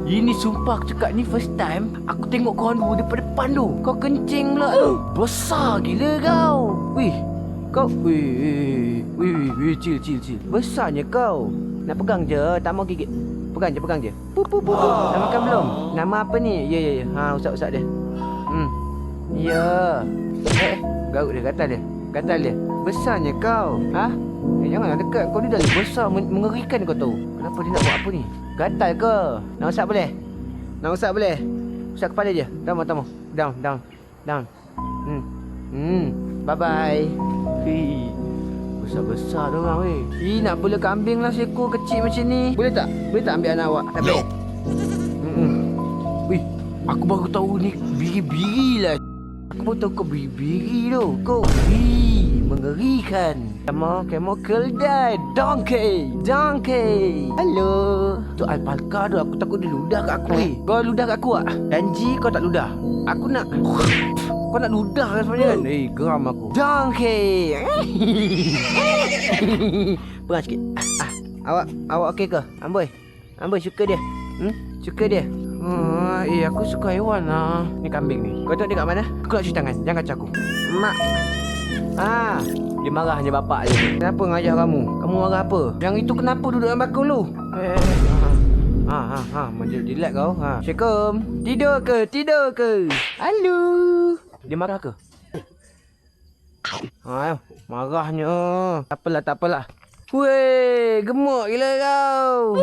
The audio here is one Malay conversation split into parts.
Ini sumpah aku cakap ni first time aku tengok korang dua daripada depan tu. Kau kencing pula tu. Besar gila kau. Wih. Kau wih, chill. Besarnya kau. Nak pegang je, tak mau gigit. Pegang je. Pup. Dah makan belum? Nama apa ni? Ya. Ha, usap dia. Ya. Garuk dia, gatal dia. Besarnya kau. Ha? Janganlah dekat. Kau ni dah besar, mengerikan kau tahu. Kenapa dia nak buat apa ni? Gatal ke? Nak usap boleh? Usap kepala je. Down. Bye-bye. Hei. Besar-besar tu orang weh. Nak bela kambing lah seekor kecil macam ni. Boleh tak ambil anak awak? Tak boleh. Wih, aku baru tahu ni biri-biri lah. Aku baru tahu kau biri-biri tu. Kau mengerikan. Chemical die. Donkey. Halo. Tu alpaka tu. Aku takut dia ludah kat aku weh. Kau ludah kat aku tak? Janji kau tak ludah. Aku nak. Kau nak ludah kan sebenarnya kan? Geram aku. Donkey. Pegang sikit. Awak okey ke? Amboi suka dia. Suka dia. Aku suka haiwan lah. Ni kambing ni. Kau tengok dia kat mana? Aku nak cuci tangan. Jangan kacau aku. Mak. Dia marahnya bapak dia. Kenapa ngajak kamu? Kamu marah apa? Yang itu kenapa duduk dalam bakul tu? Menjilat kau. Assalamualaikum. Tidur ke? Halo. Dia marah ke? Marahnya. Tak apalah. Weh, gemuk gila kau.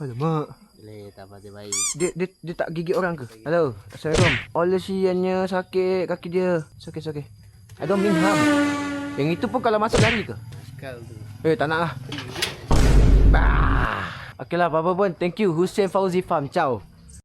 Alamak. Boleh, tak apa, dia baik. Dia tak gigit orang ke? Halo, Assalamualaikum. Olesiannya sakit kaki dia. Sakit. I don't mean harm. Yang itu pun kalau masuk lari ke? Sekal tu. Tak nak lah. Okeylah, apa-apa pun. Thank you, Hussein Fauzi Farm. Ciao.